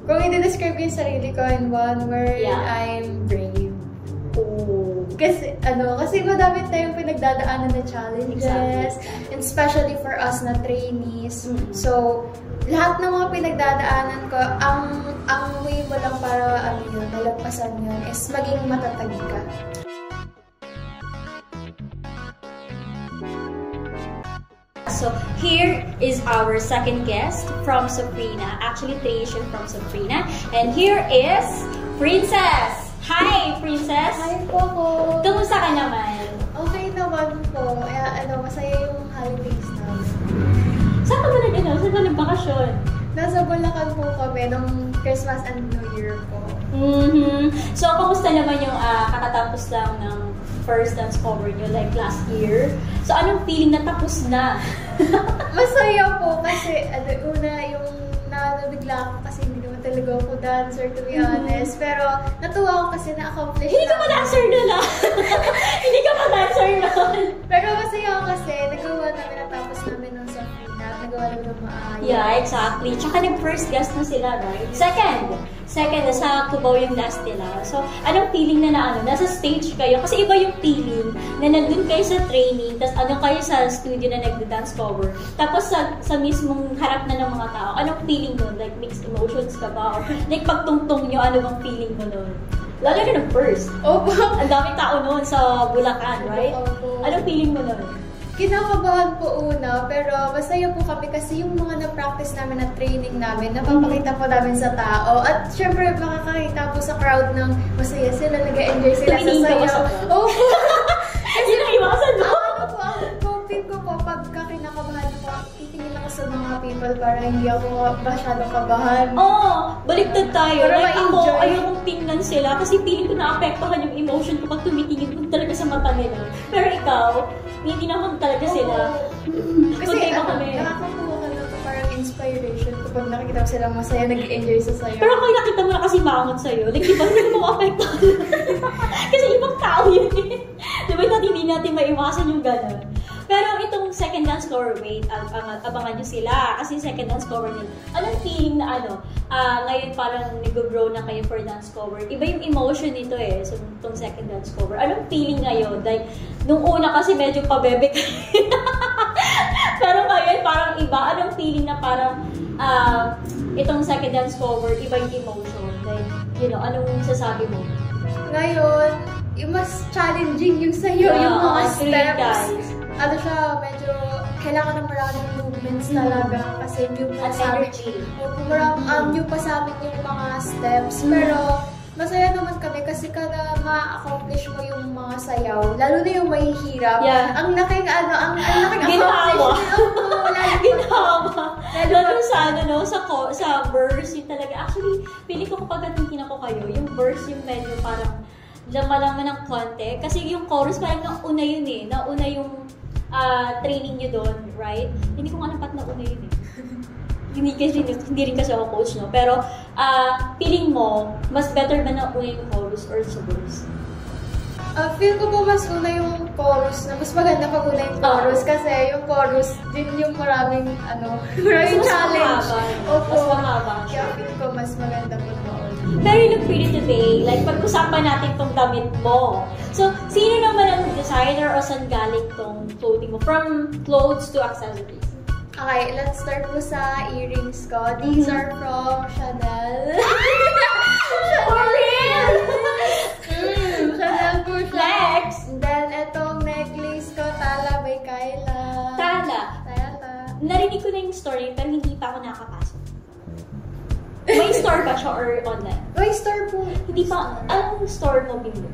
Kung i-describe yung sarili ko in one word, I'm brave. Oh. Kasi madami tayong pinagdadaanan na challenges, and especially for us na trainees. So, lahat ng mga pinagdadaanan ko, ang way mo lang para malagpasan yun is maging matatag ka. So, here is our second guest from Sabrina. Actually, creation from Sabrina. And here is Princess! Hi, Princess! Hi po ko! Kumusta ka naman? Okay naman po. Masaya yung holidays namin. Saan ka ba Saan ka nagbakasyon? Nasa Bulacan po kami nung Christmas and New Year po. So, kumusta naman yung kakatapos lang ng first dance cover nyo, like last year? So, anong feeling na tapos na? Masaya po kasi una yung nabigla ako kasi hindi naman talaga ako dancer, to be honest. Pero natuwa ako kasi na-accomplish Hindi ka pa-dancer na lang! Hindi ka pa-dancer na. Pero masaya ako kasi nagawa namin, natapos namin ng Sabrina, nagawa namin ng maayos. Yeah, exactly. Tsaka nag-first guest na sila, right? Second, nasa Cubao yung last nila. So, anong feeling na nasa stage kayo? Kasi iba yung feeling na nandun kayo sa training, tapos kayo sa studio na nagda-dance cover. Tapos sa mismong harap na ng mga tao, anong feeling nun? Like, mixed emotions ka ba? Or, like, pagtungtong nyo, ano bang feeling mo nun? Lalo na ng first. Opo. Ang daming tao noon sa Bulacan, right? Opo. Anong feeling mo nun? Kinakabahan po una, pero masaya po kami kasi yung mga na-practice namin na training namin, napapakita po namin sa tao. At syempre, makakakita po sa crowd ng masaya sila, nag-enjoy sila sa sayaw. Oo po! Kasi naiwasan mo! Ang coping ko po, pagka kinakabahan ako, titingin ako sa mga people para hindi ako masyadong kabahan. Baliktad tayo. Para like ako, ma-enjoy. ayokong tingnan sila kasi feeling ko na-apektuhan yung emotion ko pag tumitingin ko talaga sa mata nila. Pero ikaw, hindi naman talaga sila. Kasi nakakakuha ka lang parang inspiration kapag nakikita ko silang masaya, nag-enjoy sa sayo. Pero kung nakita mo na kasi bangon sa'yo, like, di ba hindi mo apektuhan? Kasi ibang tao yun eh. Di ba hindi natin maiwasan yung gano'n? Pero itong second dance cover, wait, abangan nyo sila. Kasi second dance cover nila. Anong feeling na ngayon parang nag-grow na kayo for dance cover? Iba yung emotion nito eh, so itong second dance cover. Anong feeling ngayon? Like, nung una kasi medyo pabebe kayo. Pero ngayon parang iba. Anong feeling na parang itong second dance cover, iba yung emotion? Like, anong sasabi mo? Ngayon, yung mas challenging yung sayo, yung mga steps. Medyo kailangan ng maraming movements talaga kasi new pa sa amin. New pa sa amin yung mga steps. Pero masaya naman kami kasi kada ma-accomplish mo yung mga sayaw, lalo na yung mahihirap. Yeah. Ang laking accomplish. Lalo sa verse, yung talaga. Actually, pili ko kapag natintin ako kayo, yung verse yung medyo parang laman ng konti. Kasi yung chorus parang nauna yun eh. Nauna yung training nyo doon, right? Hindi ko nga napat nauna yun eh. hindi rin kasi ako coach, no? Pero, feeling mo, mas better ba na una yung chorus or sa verse? Feel ko po mas una yung chorus na mas maganda pag una yung chorus kasi yung chorus din yung maraming challenge. Mas mahaba. Kaya feel ko mas maganda po na una. Pero you look pretty today. Like, pag-usapan natin tong damit mo. So, sino naman ang designer o saan galing tong clothing mo? From clothes to accessories. Okay, let's start po sa earrings ko. These are from Chanel. For real? Chanel po siya. Flex! Then, itong necklace ko, Tala by Kyla. Tala. Narinig ko na yung story, pero hindi pa ako nakapasok. May store ba siya or online? May store po. Hindi pa. Anong store mo binili?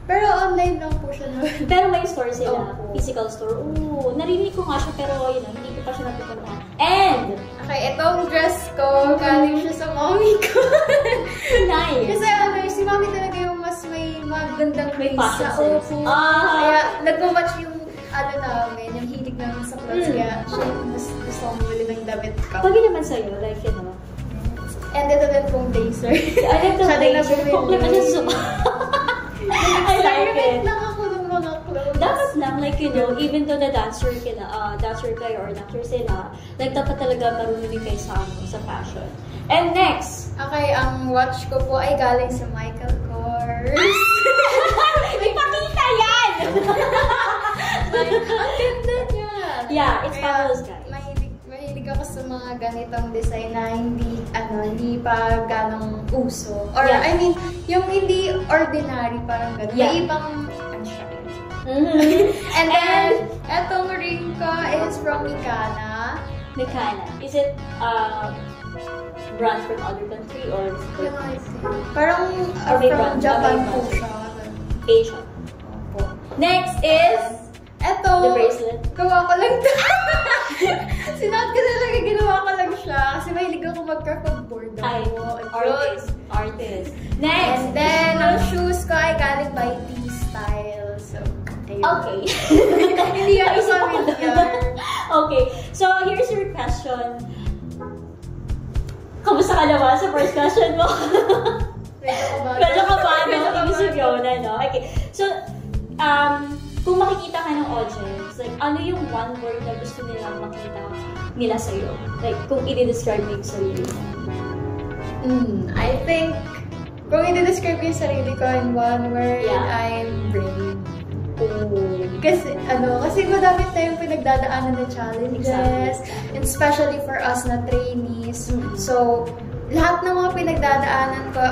Pero online lang po siya naman. Pero may store sila. Oh. Physical store. Oo. Narinig ko nga siya, pero hindi ko pa siya napupuntahan. And! Okay, itong dress ko, galing siya sa mommy ko. Nice! Kasi si mommy talaga yung mas may magandang face fashion sa sense. opo. Kaya nag-match yung namin, yung hilig namin sa clothes. Kaya siya yung mas gusto kong bumili ng damit ko. Pagi naman sa'yo, like, And ito din pong blazer. Siya din na bumili. Compliment siya I like it. lang ako ng mga clothes. Dapat lang, like, even though na dancer kayo or dancer sila, like, dapat talaga marunong din kayo sa fashion. And next! Okay, watch ko po ay galing sa Michael Kors. Ipakita yan! Ang ganda niya. Yeah, it's fabulous, guys. Mahilig ako sa mga ganitong design na hindi pa ganong uso. Or, Yeah. I mean, yung hindi ordinary, parang gano'n. Yeah. May ibang, ano siya. And And- then, etong ring ko is from Mikana. Mikana. Is it brand from other country or Parang Or may from brand, Japan may po brand. siya. Asia? Opo. Next is Eto, the bracelet. gawa ko lang ito. Sinuot ko talaga, ginawa ko lang siya. Kasi mahilig ako mag-craftboard Ay, artist. Next! And then, ang shoes ko ay galing by T-Style. So, ayun. Okay. Hindi ako familiar. Okay. So, here's your question. Kamusta ka naman sa first question mo? Medyo kabado. Inisip yun, no? Okay. So, kung makikita ka ng audience, like, ano yung one word na gusto nilang makita nila sa'yo? Like, kung i-describe mo yung sarili mo. I think, kung i-describe ko yung sarili ko in one word, Yeah. I'm brave. Kasi madami tayong pinagdadaanan na challenges, and especially for us na trainees. So, lahat ng mga pinagdadaanan ko,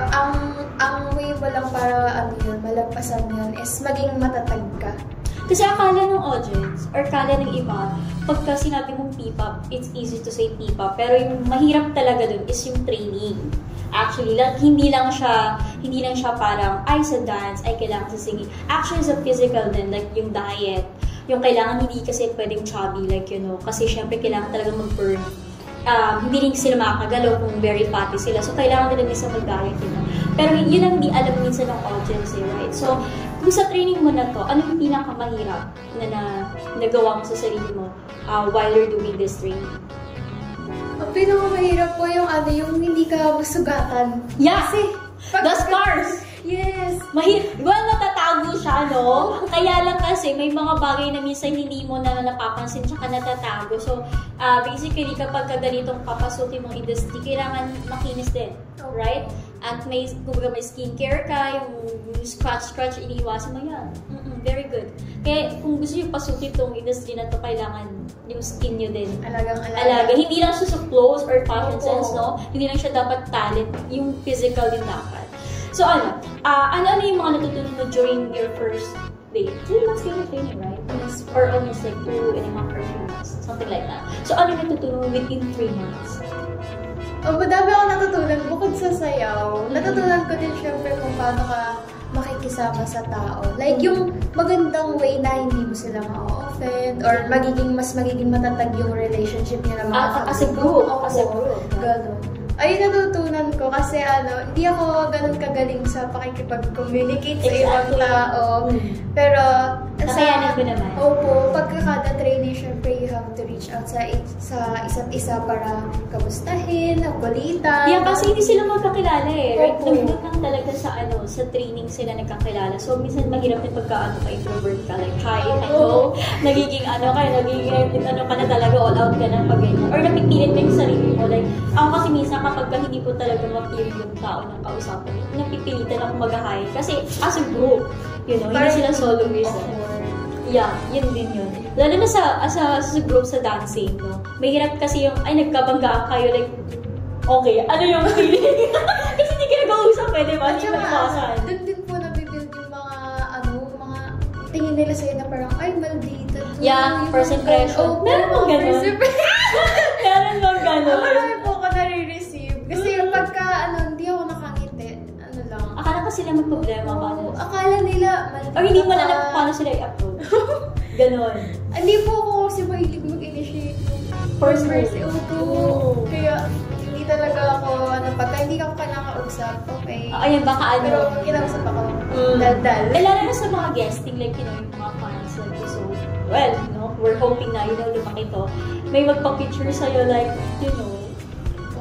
ang way mo lang para malagpasan yun is maging matatag ka. Kasi akala ng audience, or akala ng iba, pagka sinabi mong P-pop, it's easy to say P-pop, pero yung mahirap talaga dun is yung training. Actually, hindi lang siya parang, ay sa dance, ay kailangan sa singing. Actually, sa physical din, like yung diet, yung kailangan hindi kasi pwedeng chubby, like, kasi syempre kailangan talaga mag-burn. Hindi rin sila makakagalaw kung very fatty sila. So, kailangan nila minsan mag-diet yun. Pero yun ang hindi alam minsan ng audience, right? So, kung sa training mo na to, ano yung pinakamahirap na nagawa mo sa sarili mo while you're doing this training? Ang pinakamahirap po yung hindi ka masugatan. Yeah! Kasi, The scars! Yes! Well, natatago siya, no? Kaya lang kasi may mga bagay na minsan hindi mo na napapansin tsaka natatago. So, basically, kapag ganitong papasukin mong industry, kailangan makinis din. Right? At may skincare ka, yung scratch, iniiwasan mo yan. Very good. Kaya kung gusto nyo pasukin itong industry na to, kailangan yung skin nyo din. Alaga. Hindi lang siya sa clothes or fashion sense, no? Hindi lang siya dapat talent. Yung physical din dapat. So, ano yung mga natutunan mo during your first day? 3 months kayo training, right? Yes. Or almost like 2.5 or 3 months. Something like that. So, ano yung natutunan mo within 3 months? Madami ako natutunan bukod sa sayaw. Natutunan ko din syempre kung paano ka makikisama sa tao. Like yung magandang way na hindi mo sila ma-offend or mas magiging matatag yung relationship niya na mga as a group. Ganun. Ay, natutunan ko kasi hindi ako ganun kagaling sa pakikipag-communicate sa ibang tao. Pero, nakayanan ko naman. Opo, pagkakada training, syempre you have to reach out sa isa't isa para kamustahin, kulitan. Yeah, kasi hindi sila magkakilala eh. Right? Opo. Nagdun lang talaga sa training sila nagkakilala. So, minsan mahirap din pagka ka-introvert ka. Like, hi, hello. Nagiging ka na talaga, all out ka na pag ganyan. Or napipilit mo yung sarili mo. Like, ako kasi minsan kapag hindi po talaga ma-feel yung tao ng kausapan, napipilitan ako mag-hi. Kasi as a group, hindi sila solo reason. Yeah, yun din yun. Lalo na sa group sa dancing, no? Mahirap kasi yung, nagkabanggaan kayo, like, okay, ano yung feeling? Kasi hindi ka nag-uusap, pwede ba? Hindi magpasan. Doon din po nabibuild yung mga tingin nila sa'yo na parang, ay, maldita to. Yeah, first impression. Meron bang ganun? Meron bang ganun? Marami po ako nare-receive. Kasi pagka, hindi ako nakangiti, lang. Akala ko sila magproblema pa. Akala nila, or hindi mo alam paano sila i-upload. Ganon. Hindi po ako kasi mahilig mag-initiate. First Opo. Kaya, hindi talaga ako, pagka hindi ako nakausap, okay. Ayan, baka Pero pag kinausap ako, dal-dal. Lalo na sa mga guesting, like, yung mga fans, like, so, well, we're hoping na, lumaki to. May magpa-picture sa'yo, like,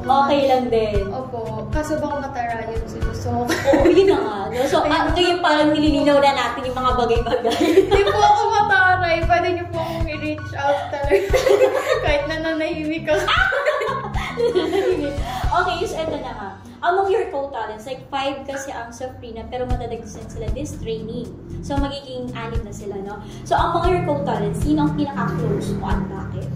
okay lang din. Opo. Kaso baka matara yun si gusto ko. Oo, yun na nga. No? So, ito yung parang nililinaw na natin yung mga bagay-bagay. Hindi po ako mataray. Pwede niyo po akong i-reach out talaga. Kahit na nanahimik ako. Okay, so ito na nga. among your co-talents, like 5 kasi ang sa Freena, pero matadagdagan sila this training. So, magiging 6 na sila, no? So, among your co-talents, sino ang pinaka-close mo at bakit?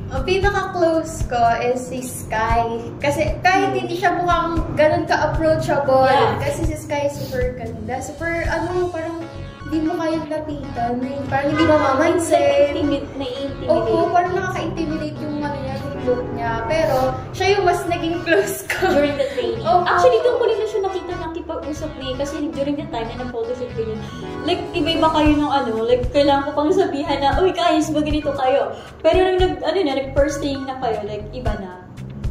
Ang pinaka-close ko is si Sky. Kasi kahit hindi siya mukhang ganun ka-approachable. Kasi si Sky super ganda. Super, parang hindi mo kayang lapitan. Parang hindi mamamindset. Na-intimidate. Opo, parang nakaka-intimidate yung yung look niya. Pero, siya yung mas naging close ko. During the training. Actually, doon ko rin na siya nakita nakipag-usap niya. Kasi during the time na nag-photoshoot ko yun, like, iba-iba kayo ng like, kailangan ko pang sabihan na, uy, guys, ganito kayo. Pero nung nag-first thing na kayo, like, iba na.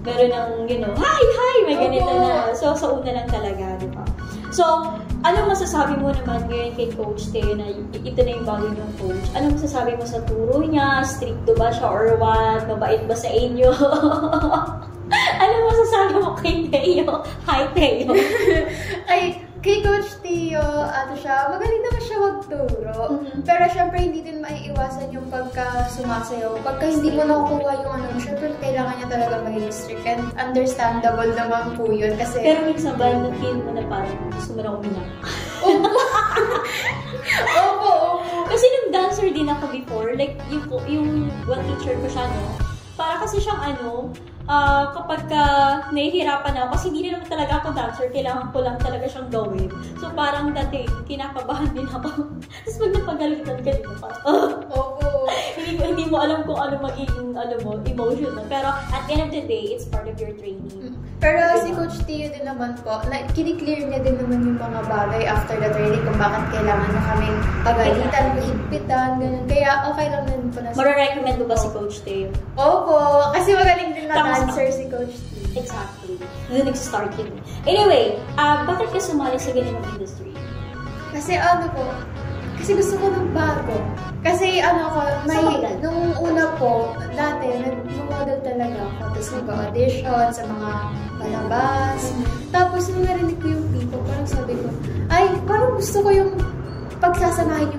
Meron ng, hi, may ganito na. So, sa una lang talaga, di ba? So, ano masasabi mo naman ngayon kay Coach Teo na ito na yung bago niyong coach? Ano masasabi mo sa turo niya? Stricto ba siya or what? Mabait ba sa inyo? Ano masasabi mo kay Teo? Hi, Teo! Ay, kay Coach Teo, magaling naman siya magturo. Pero syempre, hindi din maiiwasan yung pagka sumasayaw. Pagka hindi mo nakukuha yung syempre, kailangan niya talaga maging strict. And understandable naman po yun. Kasi, pero minsan ba, na-feel mo na parang gusto mo na uminak? Opo. Kasi nung dancer din ako before, like, yung one teacher ko siya, no? Para kasi siyang kapag nahihirapan ako, kasi hindi naman talaga ako dancer, kailangan ko lang talaga siyang gawin. So parang dati, kinakabahan din ako. Tapos pag napagalitan ka din, parang, Opo. hindi mo alam kung ano magiging, emotion. Pero at the end of the day, it's part of your training. Pero si Coach Teo din naman po, kiniklear niya din naman yung mga bagay after the training kung bakit kailangan na kaming pagalitan, higpitan, ganun. Kaya okay lang din po na Mara-recommend mo ba si Coach Teo? Opo, kasi magaling din na dancer si Coach Teo. Exactly. Doon nag-start yun. Anyway, bakit ka sumali sa ganitong industry? Kasi kasi gusto ko ng bago. Kasi nung una po, dati, nag-model talaga ako. Tapos nag-audition sa mga palabas. Tapos nung narinig ko yung people, parang sabi ko, ay, parang gusto ko yung pagsasamahin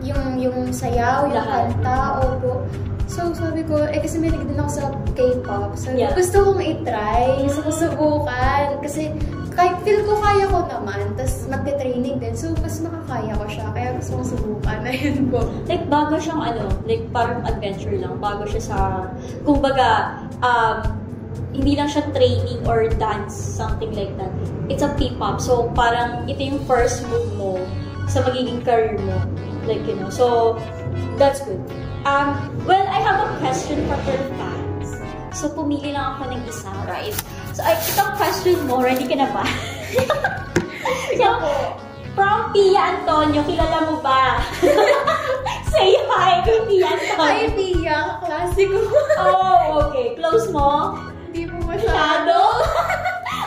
yung sayaw, yung kanta, opo. So, sabi ko, kasi may nagdala ako sa K-pop. So, gusto kong i-try, gusto ko subukan. Kasi, kahit feel ko kaya ko naman, tapos magte-training din. So, mas makakaya ko siya. Kaya gusto kong subukan. Ayun po. Like, bago siyang like, parang adventure lang. Bago siya sa, kumbaga, hindi lang siya training or dance, something like that. It's a P-pop. So, parang ito yung first move mo sa magiging career mo. Like, so, that's good. Well, I have a question from your fans. So, pumili lang ako ng isa, right? So, itong question mo, ready ka na ba? So, from Pia Antonio, kilala mo ba? Say hi kay Pia Antonio. Hi, Pia. Kaklase ko. Oh, okay. Close mo? Hindi po masyado.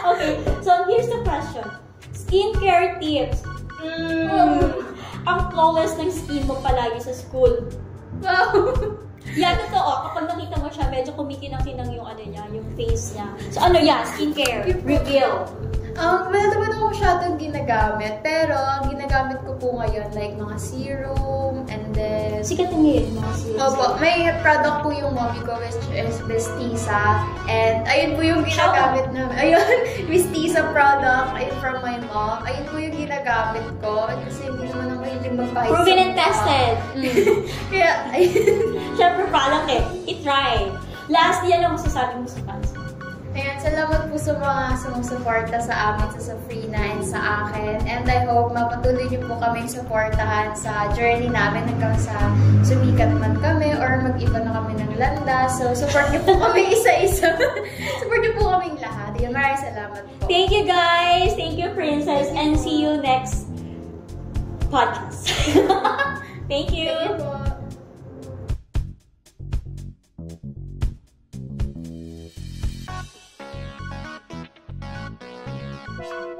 Okay, so here's the question. Skincare tips. Ang flawless ng skin mo palagi sa school. Wow. Yeah, totoo. Kapag nakita mo siya, medyo kumikinang-kinang yung yung face niya. So skincare. Reveal. Wala naman ako masyadong ginagamit. Pero, ang ginagamit ko po ngayon, like mga serum, and then... Sikat na ngayon, mga serum. Opo, may product po yung mommy ko, which is Vestisa. And, ayun po yung ginagamit namin. Ayun, Vestisa product, ayun from my mom. Ayun po yung ginagamit ko. Kasi hindi naman ako yung magpahit. Proven and tested. Kaya, ayun. Siyempre, product I-try. Lastly, ano masasabi mo sa fans? Ayan, salamat po sa mga sumusuporta sa amin sa Freena and sa akin. And I hope mapatuloy niyo po kaming suportahan sa journey namin hanggang sa sumikat man kami or mag-iba na kami ng landa. So, support niyo po kami isa-isa. Support niyo po kaming lahat. Ayan, maraming salamat po. Thank you guys! Thank you, Princess! And see you next podcast. Thank you! Thank you po. Thank you.